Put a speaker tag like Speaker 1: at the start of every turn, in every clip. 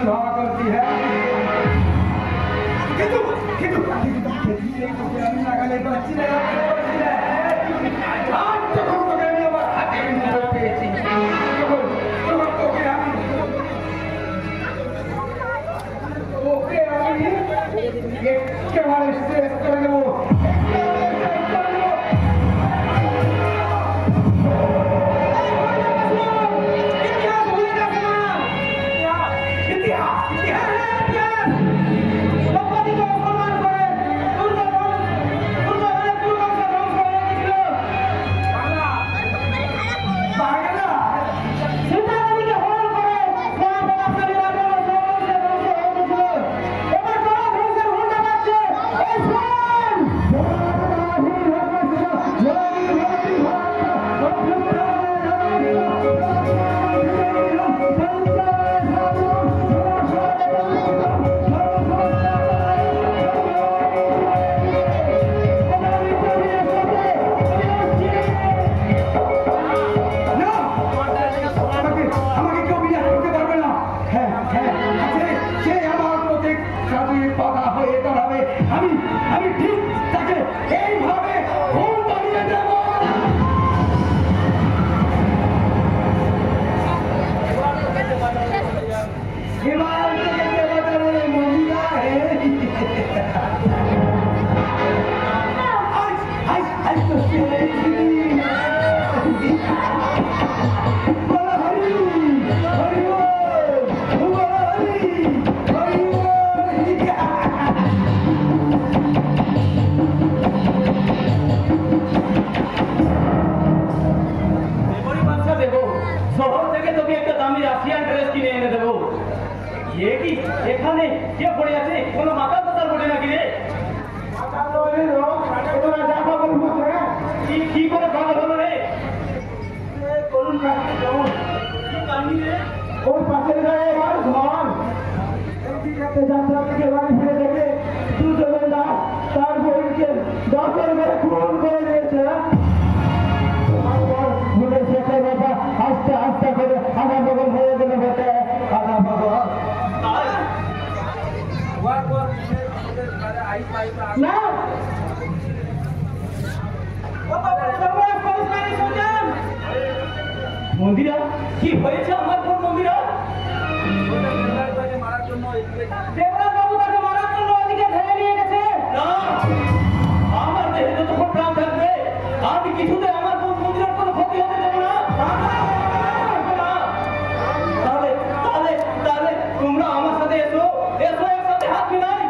Speaker 1: विवाह करती है মন্দিরা কি হয়েছে আমার বোন মন্দিরা দেবরাজ বাবু তাকে মারার জন্য ওদিকে ঠেলে নিয়ে গেছে না আমার দেহে যতক্ষণ প্রাণ থাকবে আমি কিছুতে আমার বোন মন্দিরার কোনো ক্ষতি হতে দেব না তাহলে তাহলে তাহলে তোমরা আমার সাথে এসো এসো একসাথে হাত মিলাই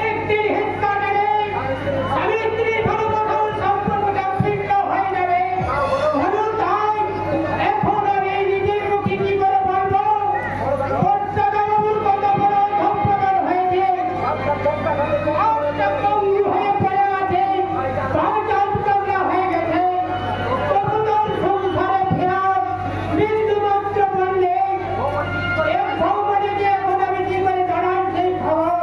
Speaker 2: একদিন হিটকাটারে স্বামী স্ত্রীর ভালোবাসার সম্পর্কটা ছিন্ন হয়ে যাবে। ভালো তাই এখন আমি নিজের মুখে কি করে বলবো কর্তাবাবুর কত বড় সম্প্রদান হয়েছে, একটা পঙ্গু হয়ে পড়ে আছে, পাঁচ আটকামরা হয়ে গেছে, কতজন সংসারে ফেরার বিন্দুমাত্র বললে এক ভগবানে যে এখন আমি কি করে জানাই সেই খবর।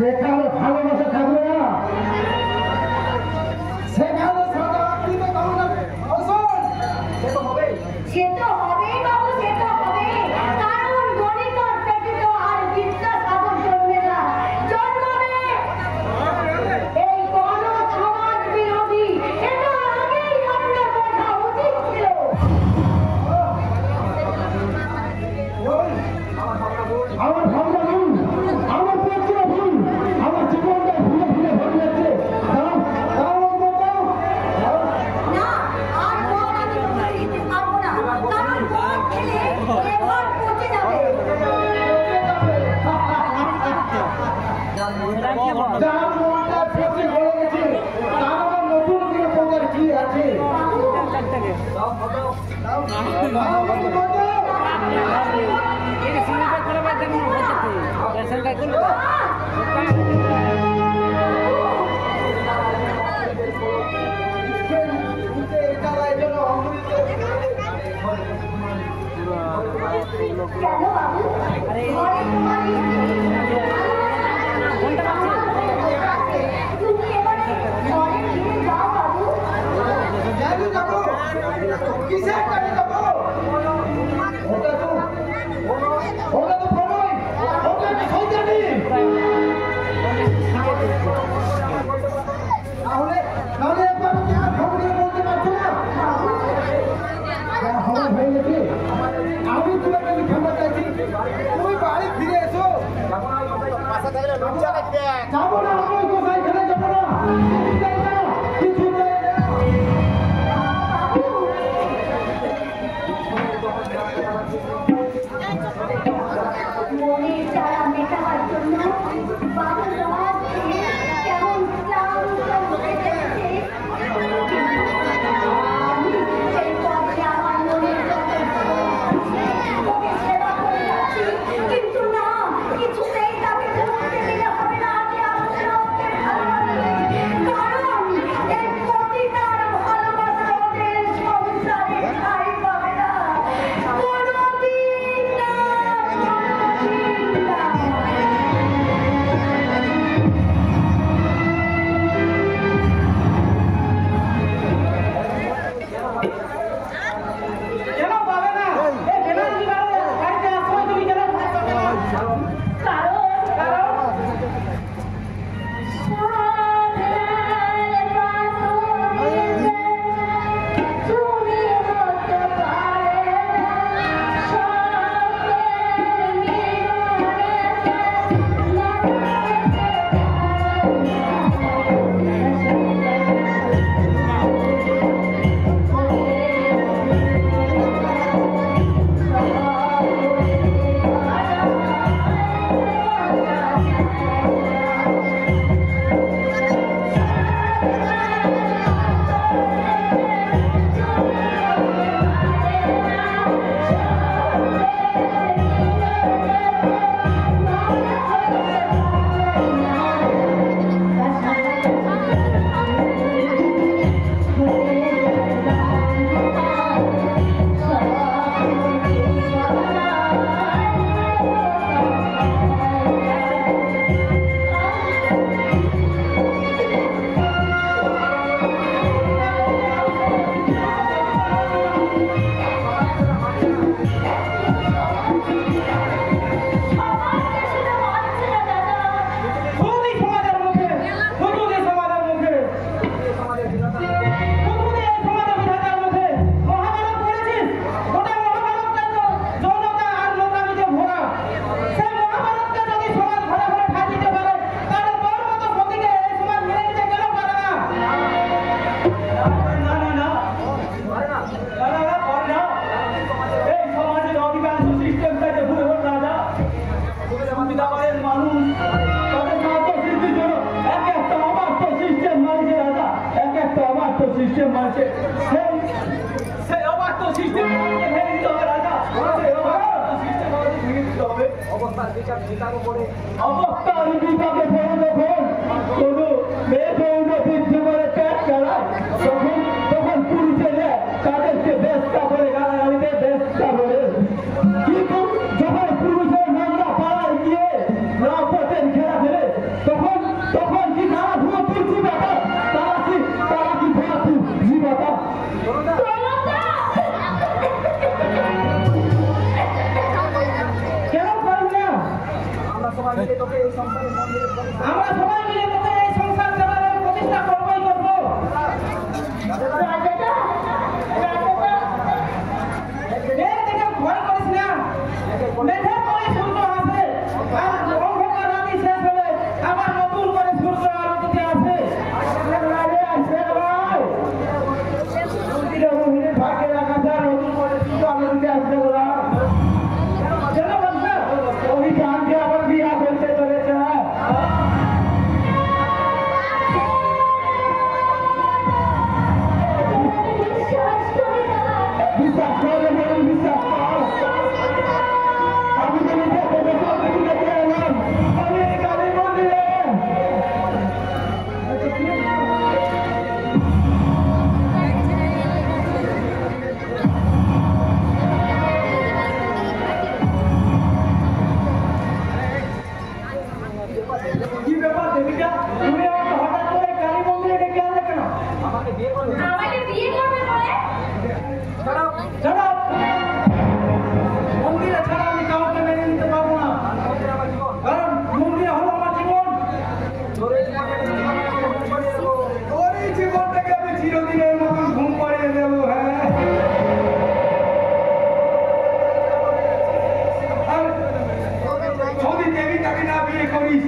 Speaker 1: সেখানে ভালোবাসা থাকবে না, সেখানে সাদা দিতে কামনা অসল সে তো হবেই
Speaker 2: বাবু, সে তো হবে। কারণ গণিত পেটে তো আর বিদ্যা সাধন চলবে না, জন্মাবে এই গণ সমাজ বিরোধী। এটা আগেই আপনার বোঝা উচিত ছিল।
Speaker 1: আমার ভাবনা ভুল, আমার প্রক্রিয়া ভুল, আমার জীবনটা ভুলে ভুলে ভরে যাচ্ছে।
Speaker 2: না, আর মদ আমি মুখে দিতে পারবো না। কারণ মদ খেলে লিভার পচে যাবে।
Speaker 1: যার মনটা পচে গলে গেছে, তার আবার নতুন করে পচার কি আছে?
Speaker 2: কেন বাবু? ঘরে তোমার তুমি এবারে ঘরে ফিরে যাও বাবু।
Speaker 1: কিসের কাজে যাবো? ওটা তো প্রণয়, ওটা একটা শয়তানি। তাহলে একবার ওকে আর খবর দিয়ে বলতে পারছো না? খবর হয়ে গেছে, আমি তোমার কাছে ক্ষমা চাইছি, তুমি বাড়ি ফিরে এসো। যাবো না, আমি কোথায় খেলে যাবো না, কিছু চাই না।
Speaker 2: মনের জ্বালা মেটাবার জন্য বাবু রাত খেয়ে কেমন ক্লান্ত হয়ে গেছে। আমি সেই পথে আমার মনের যত ওকে সেবা করে যাচ্ছি, কিন্তু না, কিছুতেই তাকে ধরতে দিলে হবে না যে আমাকে ওকে ভালোবাসে। কারণ এই পতিতার ভালোবাসা ওদের সংসারে ঠাঁই পাবে না, কোনোদিন না।
Speaker 1: কেন পাবে না? এই বেনারসি বাড়িতে আসলে তুমি কেন পাবে না? কারণ সিস্টেম মানছে সেই অবাধ্য সিস্টেম ভেঙে দিতে হবে রাজা, সেই অবাধ্য সিস্টেম আমাদের ভেঙে দিতে হবে। অবস্থার বিকাকে পড়ে যখন কোনো মেয়ে বৌন বৃদ্ধি করে পেট চালায় তখন পুলিশে যায় তাদেরকে ব্যস্তা করে গালাগালিতে ব্যস্তা করে, কিন্তু যখন পুলিশের নামটা পাড়ায় গিয়ে রাজপথের ঘেরা ফেলে তখন
Speaker 2: আমরা সবাই মিলে তোকে এই সংসার চালানোর প্রতিষ্ঠা করবই করবো। এর থেকে ভয় করিস না, মেঘের পরে সূর্য আসে, আর অন্ধকার রাতি শেষ হলে আবার নতুন করে সূর্য আলোতে আসে। ভাগ্যে রাখা যায় নতুন করে সূর্য আলোতে আসবে ওরা। চলো বন্ধু, ওই গানকে আবার বিয়া করতে চলেছে। বিশ্বাস করে বলুন, বিশ্বাস কর। আমি তো নিজে থেকে সব কিছু দেখে এলাম। আমি এই কালী মন্দিরে কি ব্যাপার দেবিকা, তুমি আমাকে হঠাৎ করে কালী মন্দিরে ডেকে আনলে কেন? আমাকে বিয়ে করবে বলে? ছাড়ো, মন্দিরে ছাড়া আমি কাউকে মেনে নিতে পারবো না, কারণ মন্দিরে হলো আমার জীবন। তোর এই জীবনটাকে আমি চিরদিনের মতন ঘুম পাড়িয়ে দেবো। হ্যাঁ, আর যদি দেবিকাকে না বিয়ে করিস,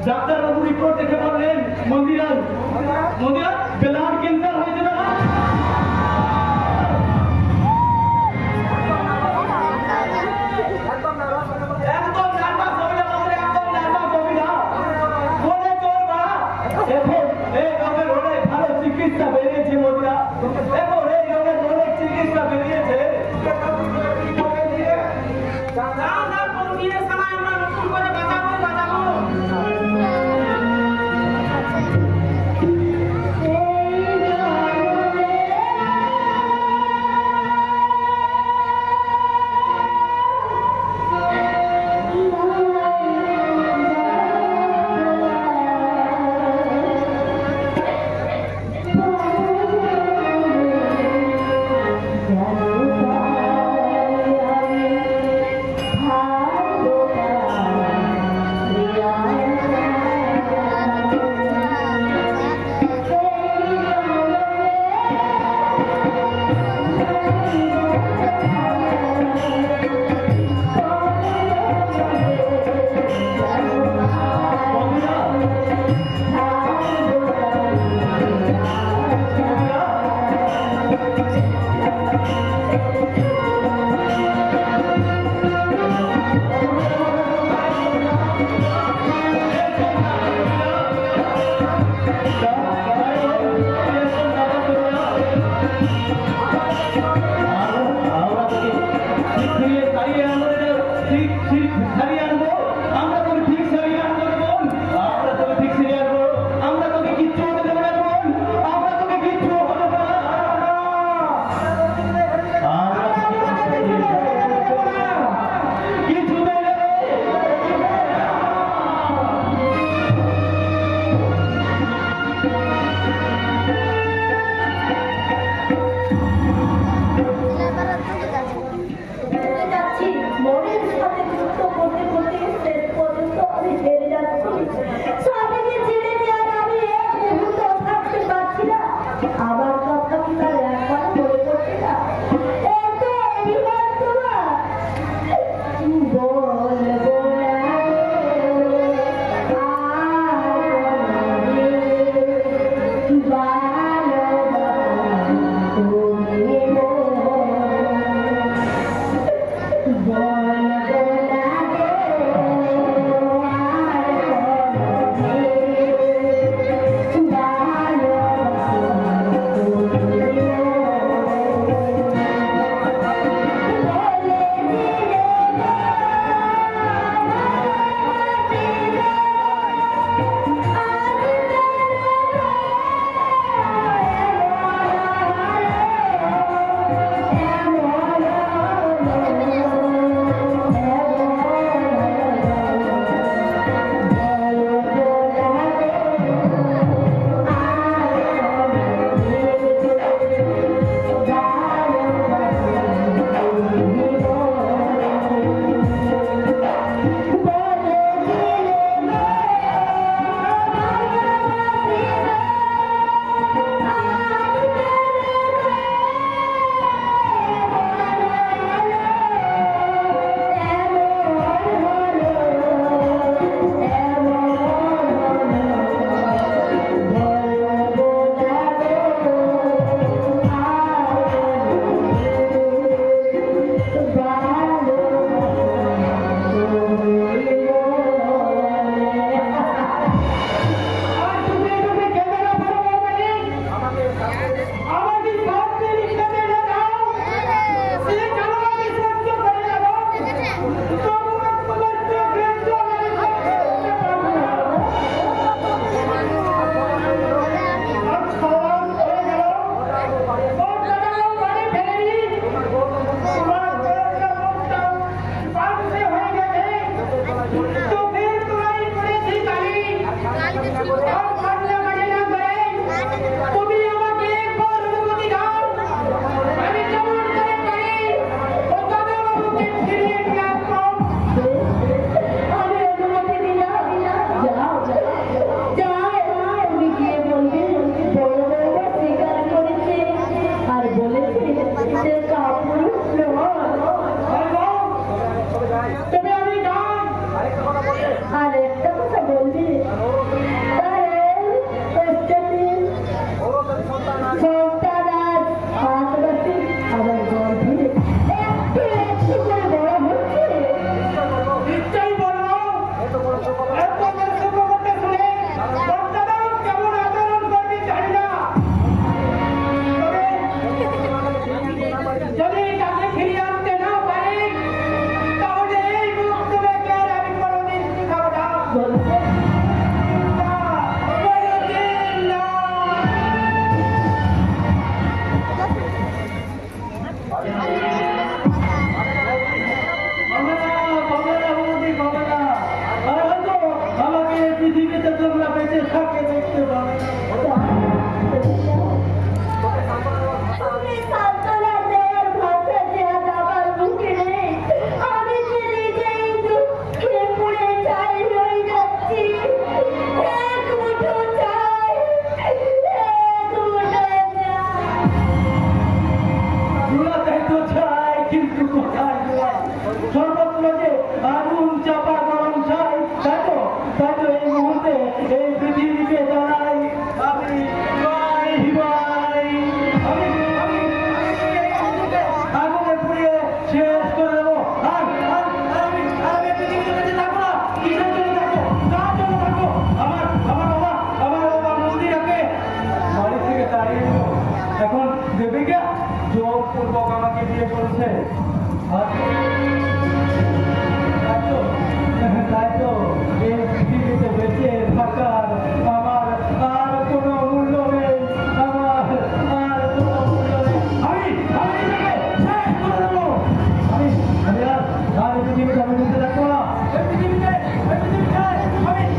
Speaker 2: ডাক্তারবাবু রিপোর্ট দেখে বললেন মন্দিরার ব্লাড ক্যান্সার হয়েছে। না একদম নার্ভাস হবে না, একদম নার্ভাস হবে না, বলে চলবা। এই রোগের অনেক ভালো চিকিৎসা বেরিয়েছে মন্দিরা, দেখো এই রোগের অনেক চিকিৎসা বেরিয়েছে।
Speaker 3: Hey, আর একটা কথা বলবি সন্তান আজ হাত রাখে আমার গর্ভে একটু একটু করে বড় হচ্ছে।
Speaker 2: নিশ্চয়ই বলবো। এত বক্তব্য করতে শুনে বক্তারাও কেমন আচরণ করবি জানি না। তবে যদি তাকে ফিরিয়ে আনতে না পারি তাহলে এই মুখ তুলে আর আমি কোনোদিন শিখাবো না।
Speaker 1: আমাকে পৃথিবীতে তোমরা বেঁচে থাকে দেখতে পাবে না।
Speaker 3: তুমি সান্ত্বনা দেওয়ার ভাষা যে আজ আমার মুখে নেই। আমি যে নিজেই দুঃখে পুড়ে ছাই হয়ে যাচ্ছি। এক মুঠো চাই, এক মুঠো চাই।
Speaker 1: দুলাতে তো চাই কিন্তু কোথায় যায়? সর্বত্র যে আগুন চাপা গরম চাই, তাই তো এই মুহূর্তে এই পৃথিবীকে জানাই আমি ভাই ভাই আমি আগুনে পুড়িয়ে শেষ করে দেবো। আর আমি পৃথিবীতে বেঁচে থাকবো না। কিসের জন্য থাকবো? কার জন্য থাকবো? আমার বাবা মন্দিরাকে বাড়ি থেকে তাড়িয়ে দিল। এখন দেবিকা জোরপূর্বক আমাকে বিয়ে করেছে। তাই তো এই পৃথিবীতে বেঁচে থাকার আমার আর কোনো মূল্য নেই। আমার আর কোনো মূল্য নেই। আমি শেষ করে দেবো। আমি আর পৃথিবীতে আমি বেঁচে থাকবো না। এই পৃথিবীতে আমি
Speaker 3: এক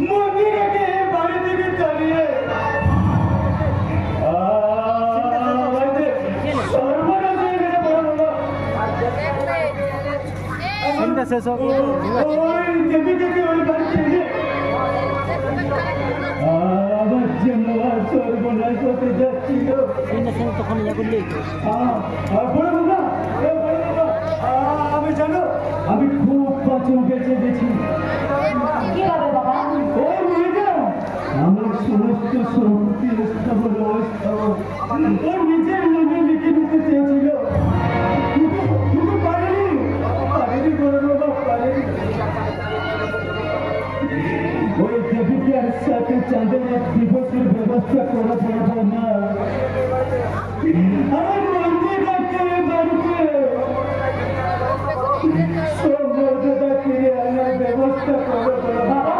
Speaker 1: মন্দিরকে বাড়ি থেকে তাড়িয়ে সর্বনাশ হয়ে গেছে বড় বাবা। ওই দেবী থেকে ওই বাড়িতে এসে আমার জন্য আর সর্বনাশ হতে যাচ্ছিল। আমি জানো আমি খুব পাচন বেঁচে গেছি। ওই মেয়েটা আমার সমস্ত শক্তি স্থাবর অস্থাবর ও নিজের মনে লিখে নিতে চেয়েছিল, কিন্তু পারেনি বড় বাবা, পারেনি। ওই দেবীটার সাথে চাঁদের এক দিবসের ব্যবস্থা করা পড়ব না। আমার মন্দিরটাকে বাড়িতে সব মর্যাদা ফিরে আনার ব্যবস্থা করবো বাবা।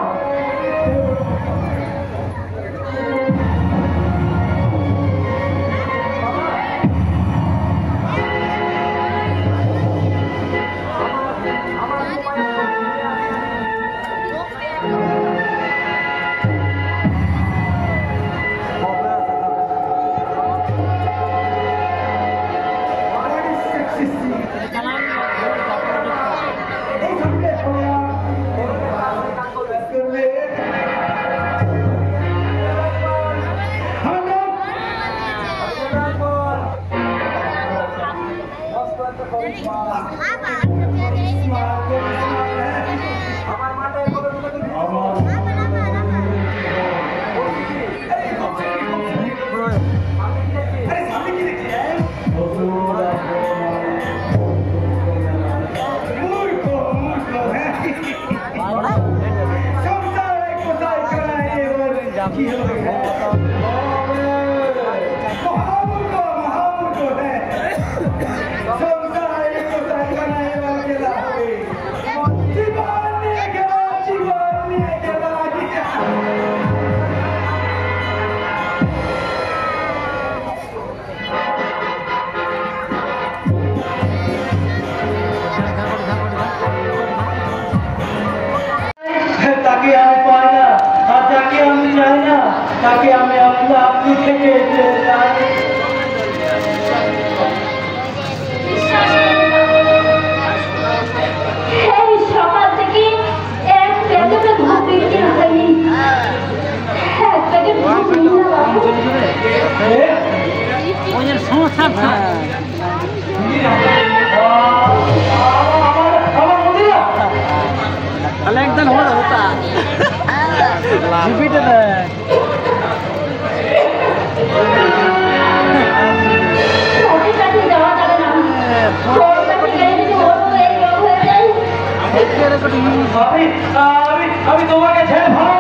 Speaker 1: তাকে আমি আপনি থেকে
Speaker 3: সকাল থেকে এক প্যাকেটে ভাত বিক্রি হয়নি। এক প্যাকেট ভাত
Speaker 2: একদম হতা রিপিট
Speaker 1: আমি তোমাকে ছেড়ে ভালো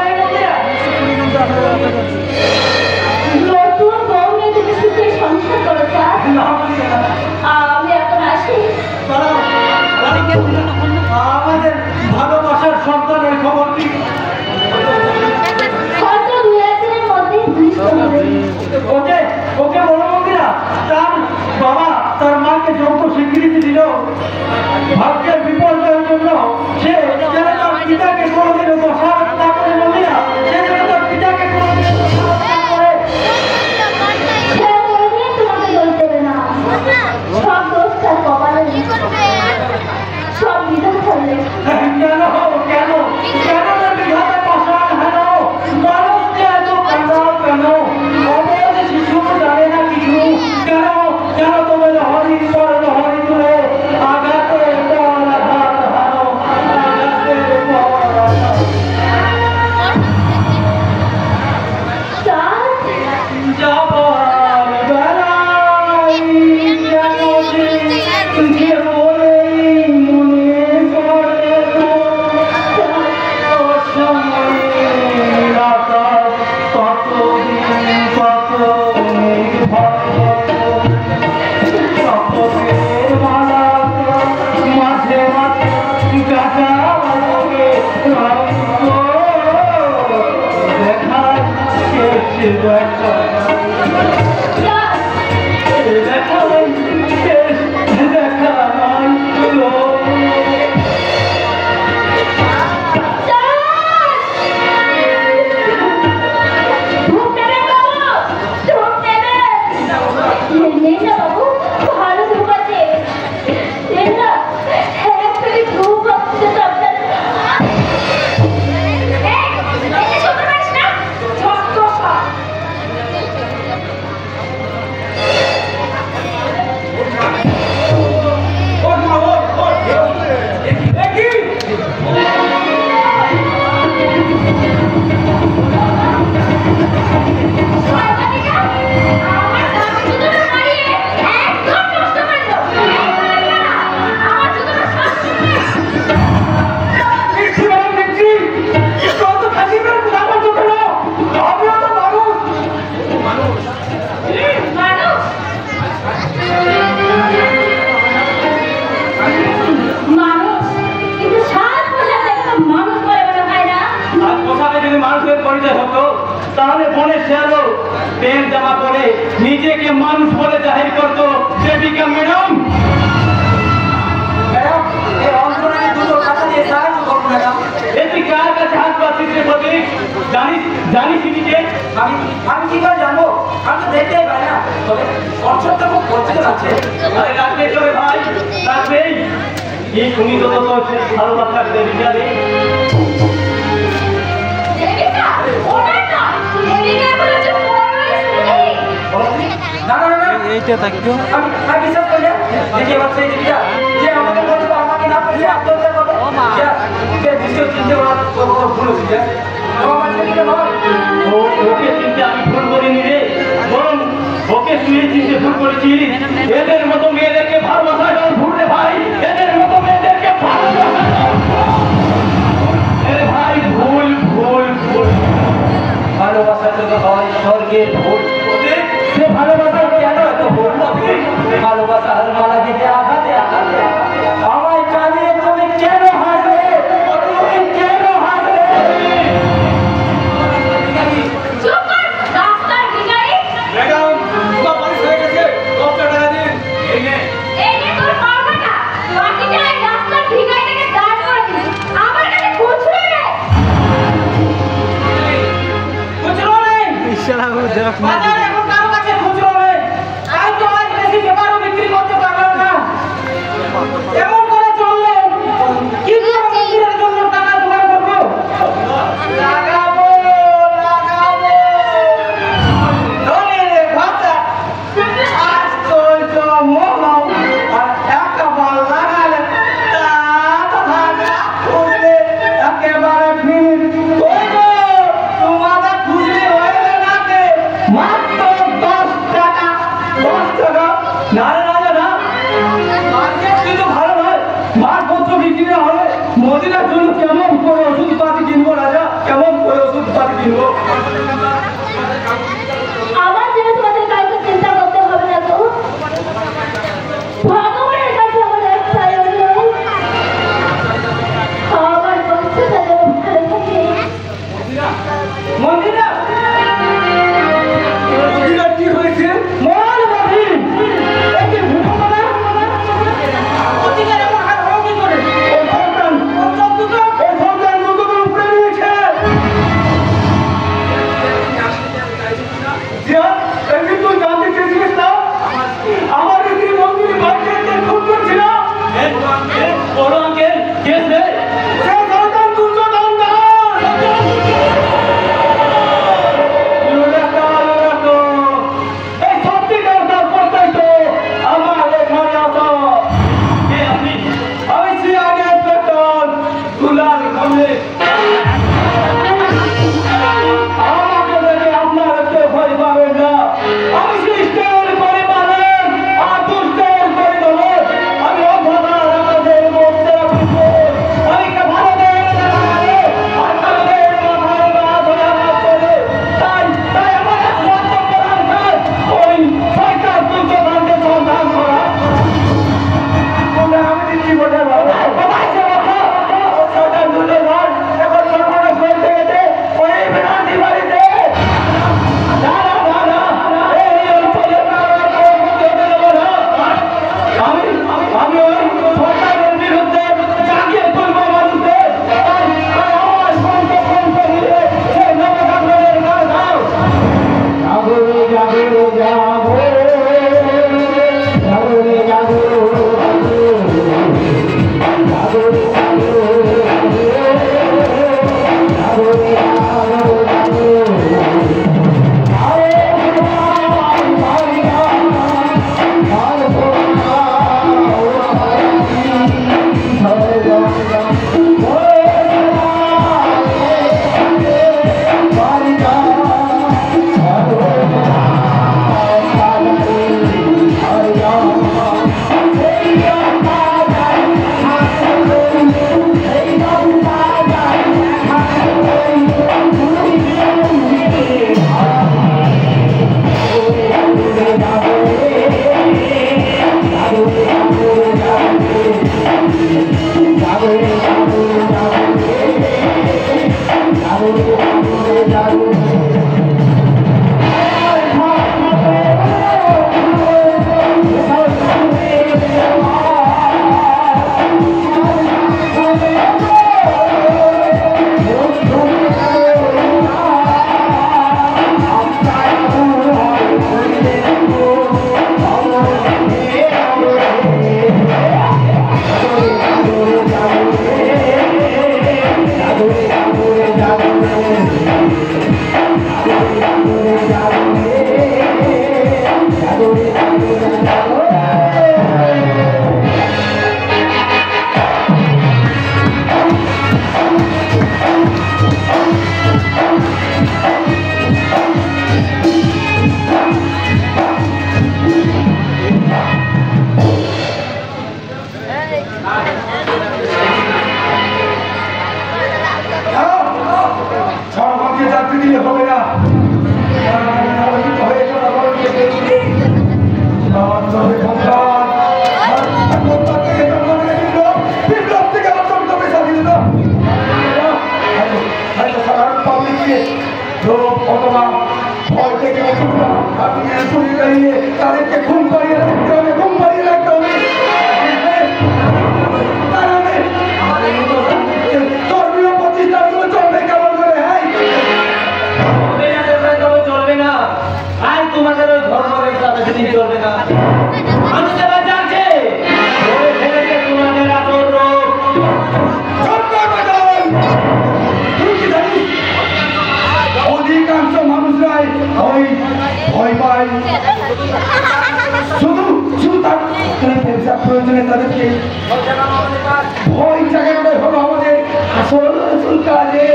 Speaker 3: নতুন বউ নিয়ে তুমি সুখে সংসার করো স্যার। আমি এখন আসি।
Speaker 1: আমাদের ভালোবাসার সন্তানের খবর কি?
Speaker 3: হয়তো দু একদিনের মধ্যেই
Speaker 1: ওকে বড় মন্দিরা তার বাবা তার মাকে যোগ্য স্বীকৃতি দিল। ভাগ্যের বিপর্যয়ের জন্য সে যেন তার পিতাকে কোনোদিনও দোষারোপ না করে, মন্দিরা সে যেন তার পিতাকে কোনোদিনও দোষারোপ না করে।
Speaker 3: তোমাকে দোষ দেবে না, সব দোষ তার কপালে, সব বিধান করলে।
Speaker 1: কেন তার বিধানে পাষাণ হেন? মানুষকে এত কাঁদাও কেন? অবধ শিশু জানে না কিছু। কেন তুমি লহরীর পর লহরী তুলে আঘাতের পর আঘাত হানো, আঘাতের পর আঘাত। যাবার বেলায় কেন যে বলেই মনে পড়ে অসময়ের আকাশ কতদিন কত শপথের মালা মাঝে মাঝে কাটা দেখা দেখা
Speaker 3: নেই না বাবু, ভালো ধূপ আছে। নেই না, এক প্যাকেট ধূপ আছে তো আপনার। এই শুনতে পারিস না? ঝট্ট সব।
Speaker 1: তাহলে বনে শেয়ালো প্যান্ট জামা পরে নিজেকে মানুষ বলে জাহির করতো দেবিকা ম্যাডাম। জানিস নিজে
Speaker 2: আমি কি করে জানবো? আমি তো দেখতেই পাই না, তবে কনসার্টটা খুব পছন্দ লাগছে।
Speaker 1: আরে রাখবে চলে ভাই, রাখবেই। এই তুমি তো ভালোবাসার দেবিকা রে।
Speaker 2: এইটা থাকতো আমি বিশ্বাস করি না যে এবার সেই দিকটা যে আমাকে বলতো আমাকে না পেলে আত্মহত্যা করবে যে নিশ্চয় চিন্তা করা ভুল হচ্ছে।
Speaker 1: ওকে চিনতে আমি ভুল করিনি রে, বরং ওকে তুই চিনতে ভুল করেছিস। এদের মতো মেয়েদেরকে ভালোবাসা দেওয়ার ভুল রে ভাই, এদের মতো মেয়েদেরকে ভালোবাসা ভাই ভুল ভুল ভুল।
Speaker 2: ভালোবাসার জন্য হয় স্বর্গের ভুল।
Speaker 1: সে ভালোবাসা
Speaker 2: কেন এত ভুল? ভালোবাসার মালা দিতে আঘাতে আঘাতে আমায় কাঁদিয়ে তুমি কেন হাসবে? তুমি কেন হাসবে?
Speaker 1: ম্যাডাম তোমার বাড়ি হয়ে গেছে, 10 টাকা দিন। এই নে।
Speaker 3: এই নে তোর পাওনাটা, বাকিটা এই রাস্তার ভিখারিটাকে দাঁড় করে দিস। আমার কাছে খুচরো নেই।
Speaker 2: খুচরো নেই? বাজারে এখন কারো কাছে খুচরো নেই। তাই তো আজ বেশি পেপারও বিক্রি করতে পারলাম না। এমন করে চললে কি করে মন্দিরের জন্য টাকা জোগাড় করবো? লাগাবো লাগাবো ধনে ভাতা আশ্চর্য মহল আর একবার লাগালে তাপ ভাগা খুঁজলে একেবারে ভিড়। ওই গো তোমাদের খুঁজলে হয়ে নাকে মাত্র 10 টাকা। 10 টাকা?
Speaker 1: না রে না না,
Speaker 2: মার্কেট কিন্তু ভালো নয়।
Speaker 1: মালপত্র বিক্রি না হলে মদিনার জন্য কেমন করে ওষুধপাতি কিনবো রাজা, কেমন করে ওষুধপাতি কিনবো?
Speaker 3: আমার জন্য তোমাদের কাউকে চিন্তা করতে হবে না তো। ভগবানের কাছে আমার একটাই অনুরোধ, আমার বন্ধুটা যেন ভালো থাকে।
Speaker 2: মন্দিরা
Speaker 1: মদিনার কি হয়েছে?
Speaker 2: মহানবাদী এই যে ভূমিকম্প না অধিকার এমন হাত ভাঙা কি করে?
Speaker 1: ওই সন্তান
Speaker 2: দুটো
Speaker 1: ওই সন্তান দুটোকে উপরে নিয়েছে। তাদেরকে ভয় জায়গাটাই হলো আমাদের আসল আসল কাজে।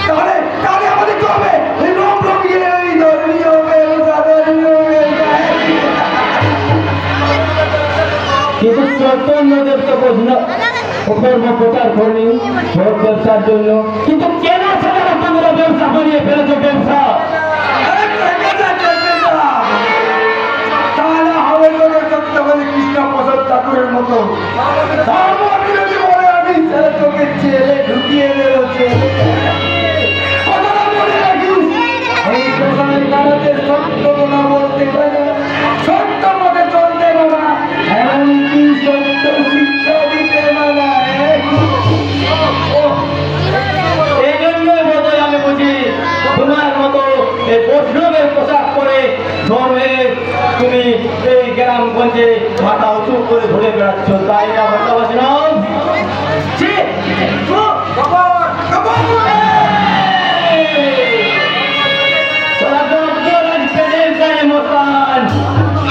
Speaker 1: তাহলে তাহলে আমাদের কি হবে? ওই রং রঙিয়ে ওই ধর্মীয় কিন্তু চৈতন্য দেব তো কর্ম প্রচার করেনি ভোট ব্যবসার জন্য, কিন্তু কেন সেটা তোমরা ব্যবসা বানিয়ে ফেলেছো? ব্যবসা তাহলে হবে সত্যবাদী কৃষ্ণ প্রসাদ ঠাকুরের মতো ধর্ম বিরোধী বলে আমি তোকে ছেলে ঢুকিয়ে দেবো। কথাটা মনে রাখিস, এই প্রসাদের কারণে সত্য না বলতে পারে, সত্য মতে চলতে পারা, এমনকি সত্য শিক্ষা দিতে পারা। এই জন্যই বোধহয় আমি বুঝি তোমার মতো এই বৈষ্ণবের পোশাক পরে ধর্মের তুমি এই গ্রামগঞ্জে মাথা উঁচু করে ঘুরে বেড়াচ্ছ, তাই না ভট্টাবাসী?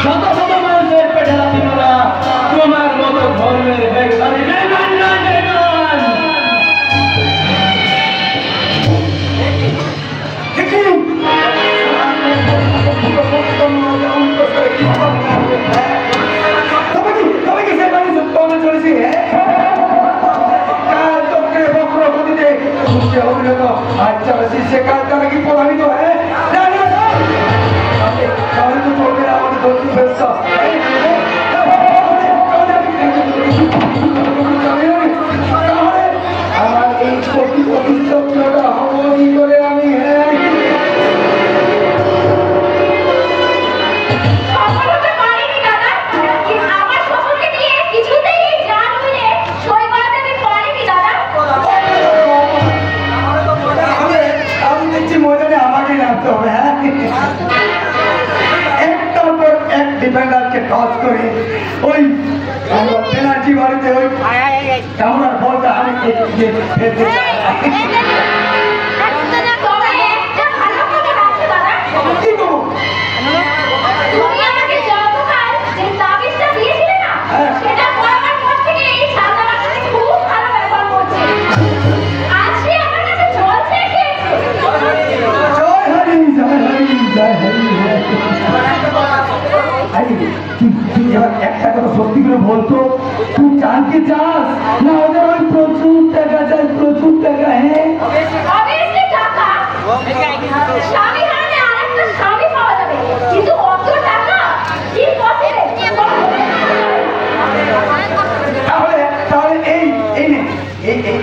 Speaker 1: শত শত মানুষের পেটে রাখি না তোমার মতো ধর্মের বেগানি বেগান না বেগান। আচ্ছা সে কাজটা নাকি প্রধানিত হ্যাঁ তাহলে তো চলবে না আমাদের ধর্ম ব্যবসা। আমার এই প্রতিষ্ঠাটা হবো কি করে আমি? হ্যাঁ ময়দানে আমাকে নামতে হবে। হ্যাঁ একটার পর এক ডিফেন্ডারকে টস করে ওই পেনাল্টি বাড়িতে ওই কামড়ার বলটা আমি ফেলতে চাই। একটা কথা সত্যি করে বলতো, তুই জানতে চাস না ওদের ওই প্রচুর টাকা চাই? প্রচুর টাকা। হ্যাঁ তাহলে এই এই নে এই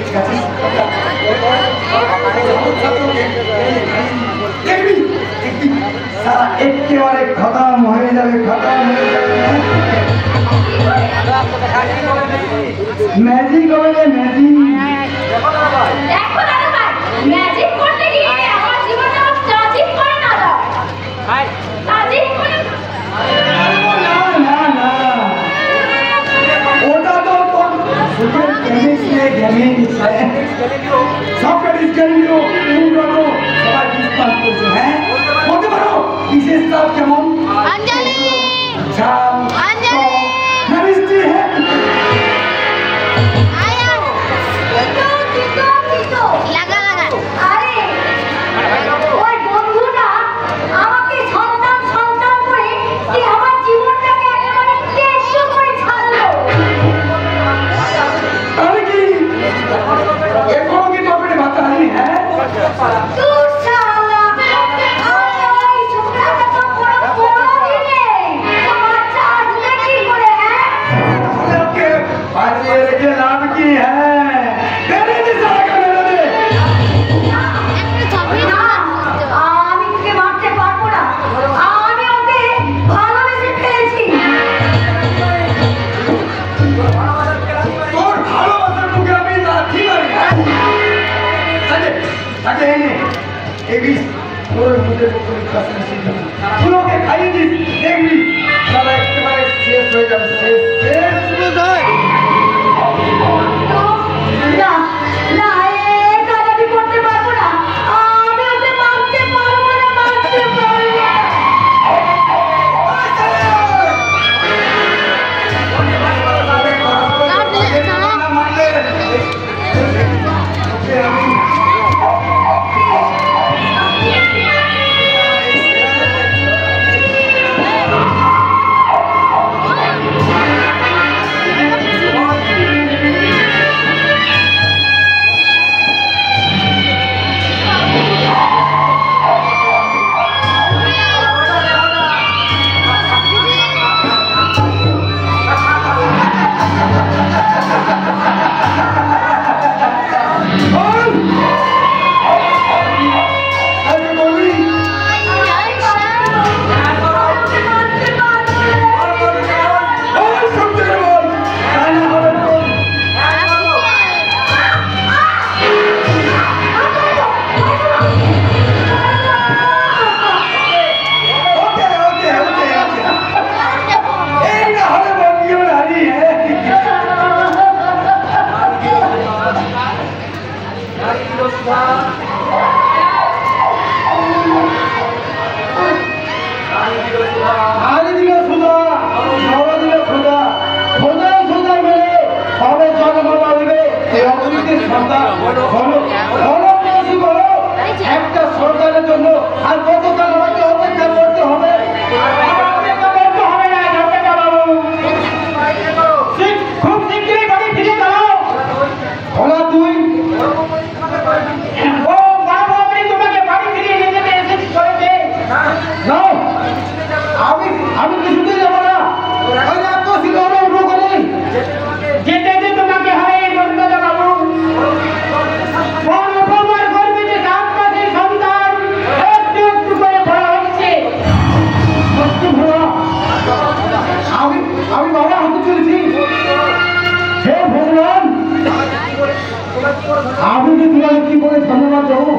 Speaker 1: সারা একেবারে খতম হয়ে যাবে, খতম হয়ে যাবে। ম্যাজিক হবে না ম্যাজিক। ওটা তো সবটা ডিসকাউন্ট সবাই ডিসকাউন্ট করছে। হ্যাঁ বলতে পারো বিশেষ কাজ কেমন? ঝাল মিষ্টি। হ্যাঁ খাইয়ে দিস, দেখবি তারা একেবারে শেষ হয়ে যাবে। শেষ আরে দিল সুদা নর দিল সুদা খোদা সুদা মেলে হবে জন্ম লাগবে এই অবনীতির সন্তান বলো বলো বলো একটা সন্তানের জন্য আর কত কাল আমাকে অপেক্ষা করতে হবে?
Speaker 2: খুব শীঘ্রই বাড়ি ফিরে যাও।
Speaker 1: ওরা তুই
Speaker 2: ও বাবু আপনি তোমাকে বাড়ি ফিরিয়ে নিয়ে যেতে এসেছি চলেছে।
Speaker 1: না আমি কিছুতেই যাবো না। ওই এত সিনেমা উঠো করে
Speaker 2: যেতে যে তোমাকে হবে বন্ধুরা বাবু। তোমার গর্বে যে 7 মাসের সন্তান একটু একটু করে বড় হচ্ছে।
Speaker 1: সত্যি ভোলা আমি বাবা হতে চলেছি। হে ভগবান আমি কি তোমাকে কি করে ধন্যবাদ দেবো?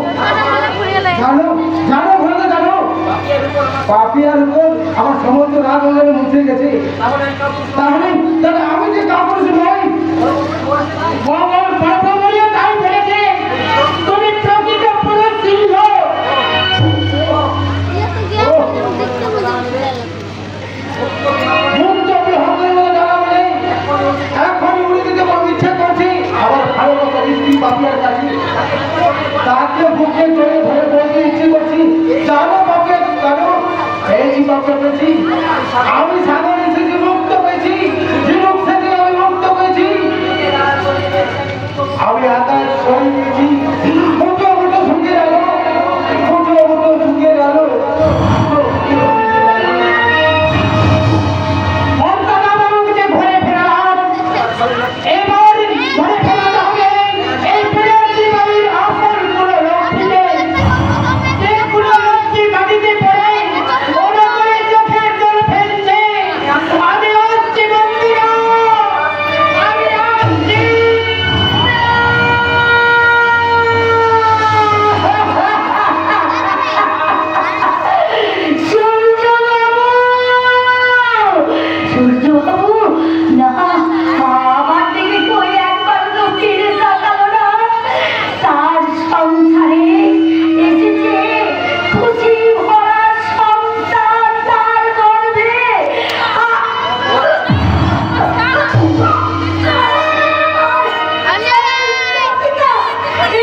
Speaker 1: জানো জানো ভোলা জানো পাপিয়ার উপর আমার সমস্ত রাগ হয়ে মুছে গেছে। তাহলে তাহলে আমি যে কাজ করেছি ভাই
Speaker 2: ভগবান সর্বময় তাই বলেছে তুমি প্রকৃত পুরুষ সিংহ।
Speaker 1: মুক্ত হাতের মধ্যে জানা বলে এখনই উড়ে দিতে ইচ্ছা করছি। আবার ভালোবাসার স্ত্রী পাপিয়ার কাছে তাকে বুকে করে ধরে বলতে ইচ্ছে করছি। জানো পাপিয়া জানো এই পাপিয়া পেয়েছি আমি সাগর এসেছি মুক্ত পেয়েছি। ঝিনুক থেকে আমি মুক্ত পেয়েছি। আমি আকাশ সরে দিয়েছি। মুঠো মুঠো শুকিয়ে গেল মুঠো মুঠো শুকিয়ে গেল।
Speaker 2: মমতা বাবুকে ঘরে ফেরালাম। এবার ঘরে ফেরাতে হবে এই প্রিয়তী বাড়ির আসল কোনো লক্ষ্মীকে। যে কোনো লক্ষ্মী মাটিতে পড়ে ওরা করে চোখের জল ফেলছে। আমি আসছি বন্ধুরা, আমি আসছি।
Speaker 3: সূর্যবাবু না আমার দিকে কই একবার তো ফিরে তাকালো না। তার সংসারে এসেছে খুশি ভরা সন্তান তার গর্ভে।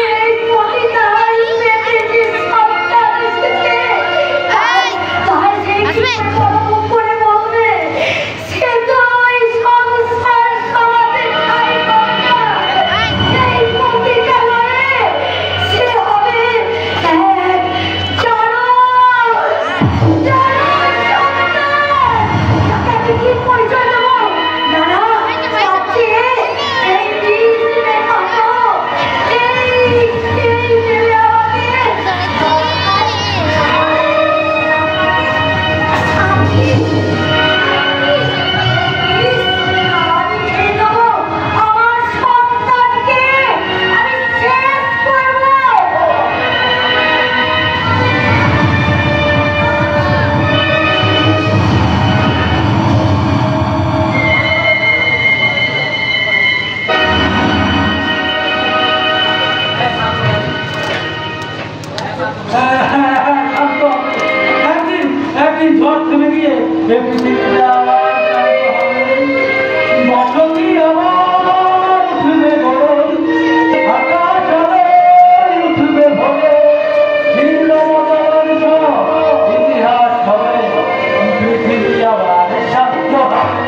Speaker 3: এই পতিতাই পেটে যে সন্তান এসেছে তার যে কি মুখ করে বলবে সে তো ওই সংসার সমাজের ঠাই পাবে না। এই পতিতা নয় সে হবে এক তাকে কি পরিচয় দেবো? না না সবচেয়ে এই ডিসিমে থাকো এই দেবে আমাকে আমার সন্তানকে আমি শেষ করবো।
Speaker 1: একদিন ঝড় থেমে গিয়ে এই পৃথিবীতে আবার বসতি আবার উঠবে গরম। আকাশ আবার উঠবে ভরে। ভিন্ন মতামত ইতিহাস হবে পৃথিবী আবার শান্ত হবে।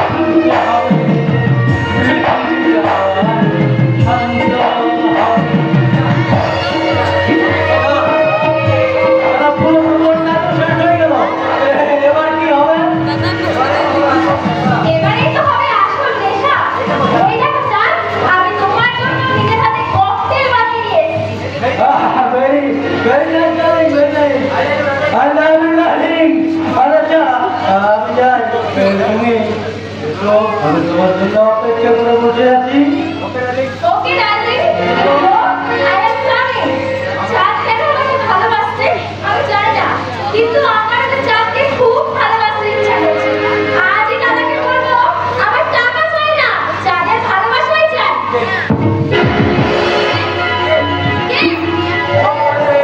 Speaker 1: পৃথিবী আবার শান্ত হবে। এবার কি হবে?
Speaker 3: এবারেই তো হবে আসল নেশা। এই দেখো স্যার আমি তোমার জন্য নিজের হাতে ককটেল বানিয়ে নিয়ে এসেছি।
Speaker 1: Very nice, darling, very nice. I love you, darling. আচ্ছা, আমি যাই। তুমি এসো, আমি তোমার জন্য অপেক্ষা করে বসে আছি।
Speaker 3: ওকে ডার্লিং আই এম কামিং। চাঁদ কেন আমাকে ভালোবাসছে আমি জানি না, কিন্তু আমার তো চাঁদকে খুব ভালোবাসতে ইচ্ছা করছে। আজই দাদাকে বলবো আমার টাকা চাই না, চাঁদের ভালোবাসাই চাই।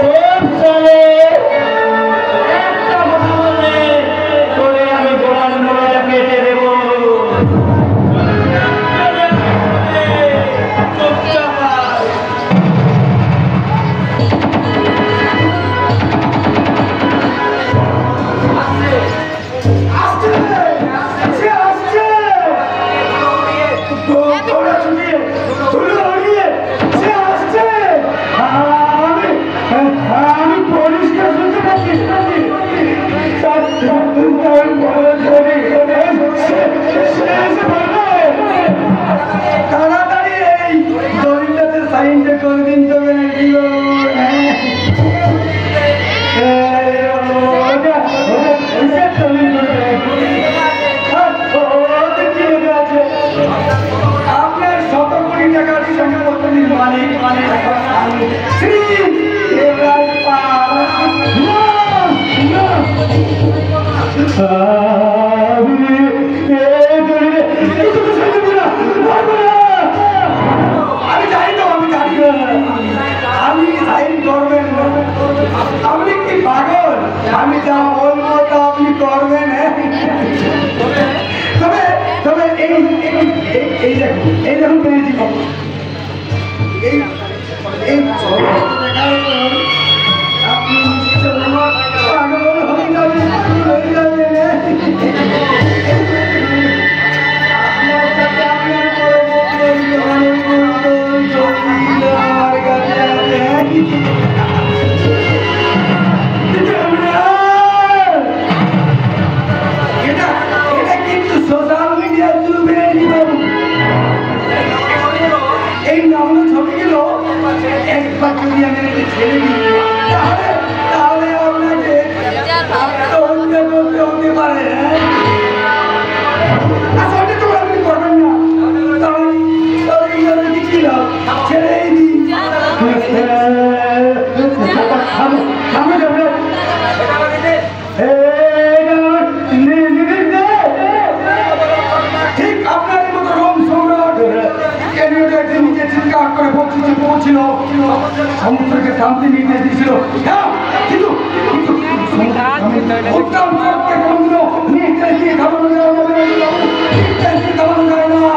Speaker 1: খুব চলে তাড়াতাড়ি এই দড়িটাতে সাইনটা করে দিন তবে নাকি আপনার 100 কোটি টাকার সম্পত্তির মালিক শ্রী দেবরাজ পাল। আমি জানি তো, আমি জানি আপনি সাইন করবেন, আপনি কি পাগল? আমি যা বলবো তা আপনি করবেন। তবে তবে এই দেখুন পেয়েছি এই আপনি পাগল হয়ে যাবেন। এটা কিন্তু সোশ্যাল মিডিয়ার যুগে এই নগ্ন ছবিগুলো একবার যদি আমি ছেড়ে দিই তাহলে আপনাকে আত্মহত্যা করতে হতে পারে। আসলে তো আপনি করবেন না, তাহলে কি ছিল ছেড়েই দিই। ঠিক আপনার মতো রোম সম্রাট নিজে চিৎকার করে পৌঁছিল সমুদ্রকে শান্তি নির্দেশ দিয়েছিল, কিন্তু উত্তম লোককে কোনদিনও নির্দেশ দিয়ে থামানো যায় না, নির্দেশ দিয়ে থামানো যায় না।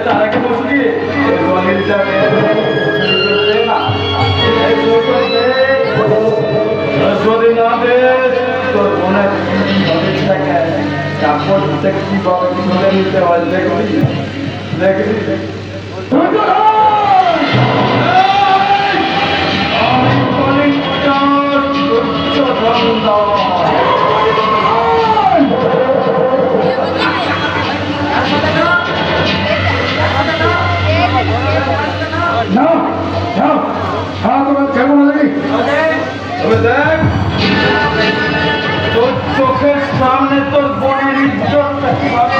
Speaker 1: তার আগে বলছি কি যদি না দেশ তোর মনে কাপড় কিভাবে তুলে নিতে হয় দেখবি দেখবি আমি দেখ তোর চোখের সামনে তোর বোনের ইজ্জতটা কিভাবে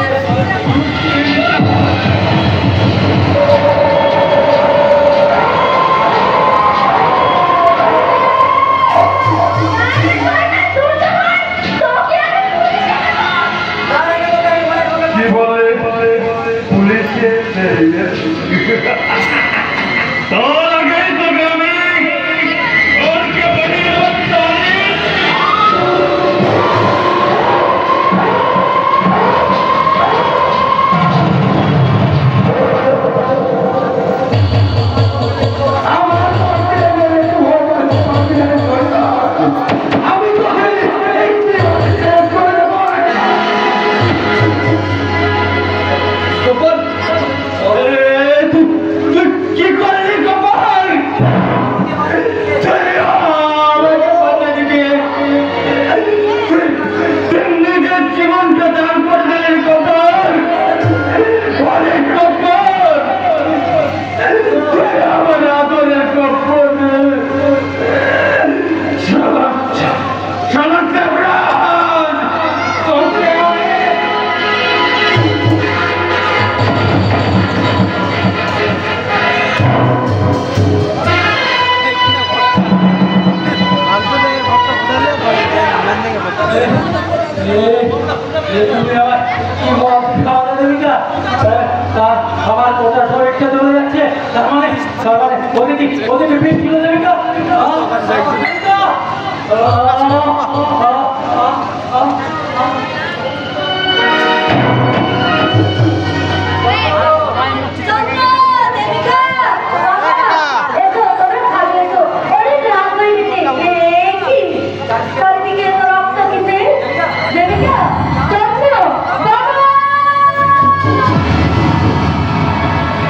Speaker 1: কি বলে পুলিশে তোর আগে তোকে আমি আমার কোথার শরীরটা চলে যাচ্ছে তার মানে ওদিকে পেট তুলে দেবে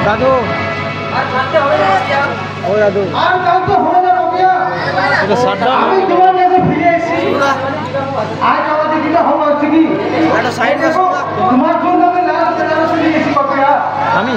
Speaker 4: दादू ओ दादू
Speaker 2: আর কাউকে হলো না রোকিয়া
Speaker 4: এটা সাড্ডা
Speaker 2: আমি তোমার কাছে ফিরে এসেছি আজ আমাদের যেটা হলো হচ্ছে কি
Speaker 4: এটা সাইড এ
Speaker 2: তোমার ফোন নামে না ফিরে এসেছি রোকিয়া
Speaker 4: আমি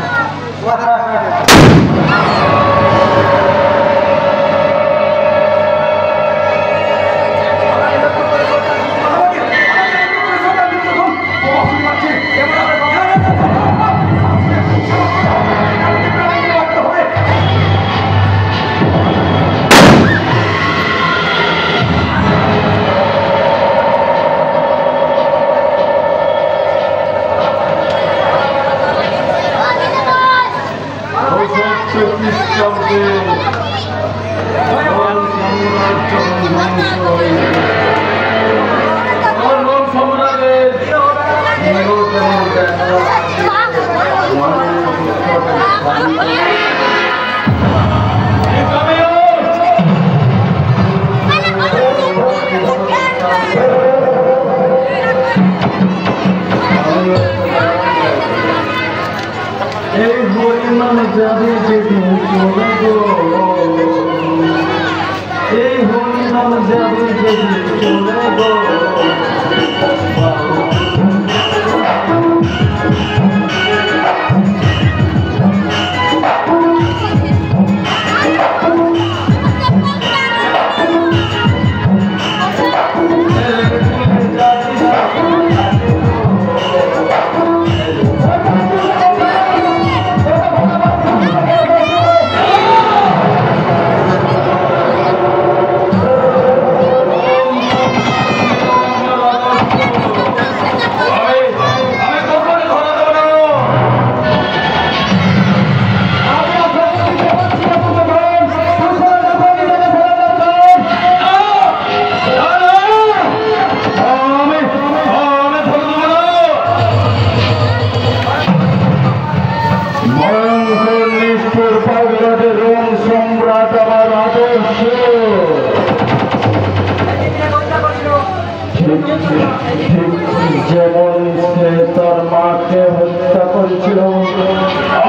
Speaker 1: মাকে হত্যা করেছিল,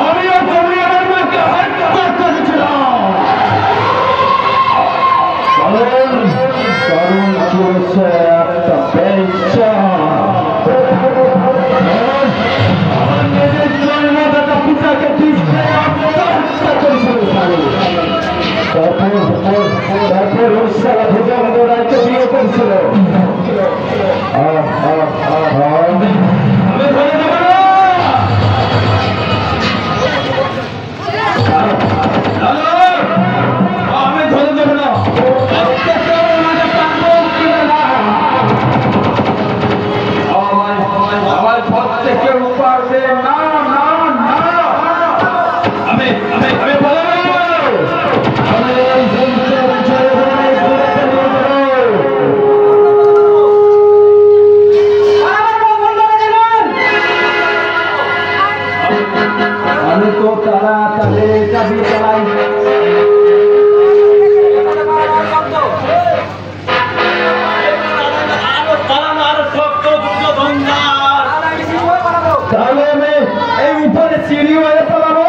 Speaker 1: আমিও তুমি আমার মাকে হত্যা করেছিলাম। কারণ চলেছে একটা বেচা, আমার নিজের জন্মদাতা পিতাকে হত্যা করেছিল। তারপর সারা ভুজঙ্গ রাজ্য বিয়ে করেছিল। আমি ধরে দেব না, আমি ধরে দেব না, আমার পথ থেকে উপাড়বে না, না, না, আমি আমি তো তারা তাদের চাবি চালাই। তাহলে আমি এই উপরে সিঁড়ি হয়ে পালাবো।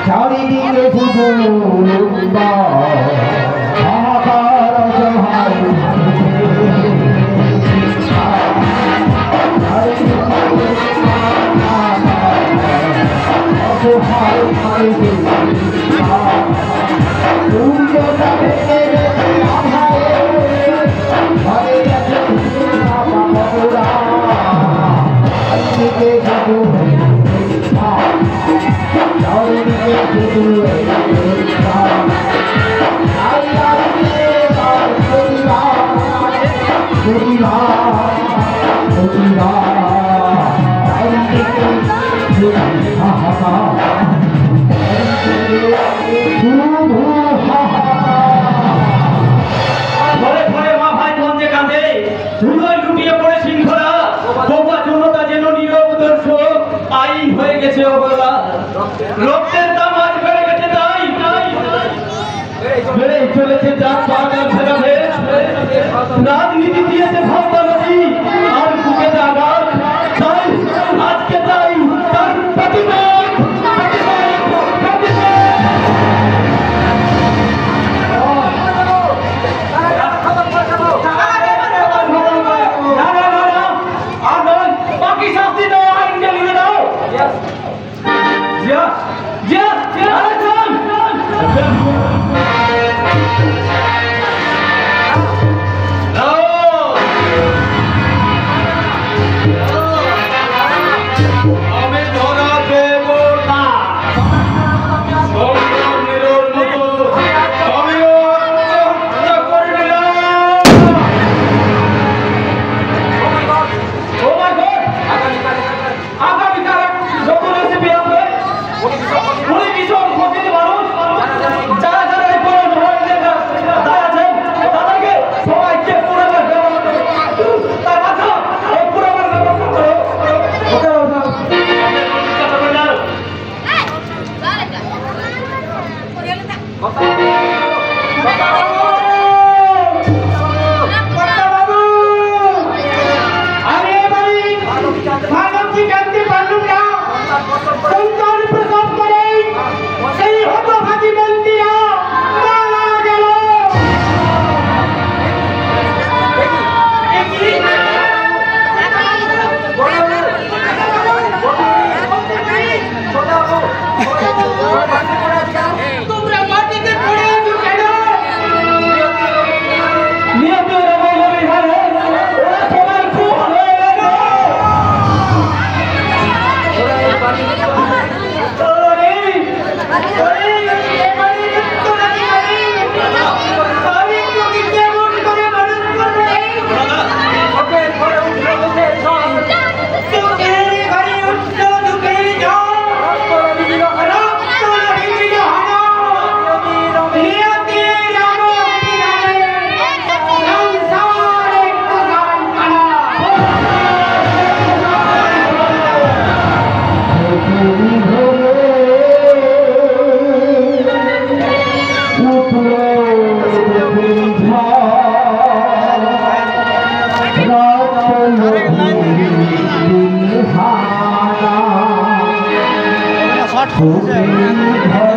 Speaker 1: চারিদিকে শুধু হাহাকার অসহায়, ঘরে ঘরে মা ভাই মঞ্চে কাঁদে, ধুলোয় লুটিয়ে পড়ে শৃঙ্খলা, বউয়া জনতা যেন নীরব দর্শক, আইন হয়ে গেছে অবলা, রক্তের দাম আজ বেড়ে গেছে, তাই বেড়েই চলেছে জাতপাতের ভেদাভেদ, রাজনীতি দিয়েছে ভাবতাবাজি আর বুকে আঘাত, তাই আজকে তাই তার প্রতিবাদ,
Speaker 2: তোমরা মাটিতে পড়ে আছো কেন?
Speaker 4: শর্ট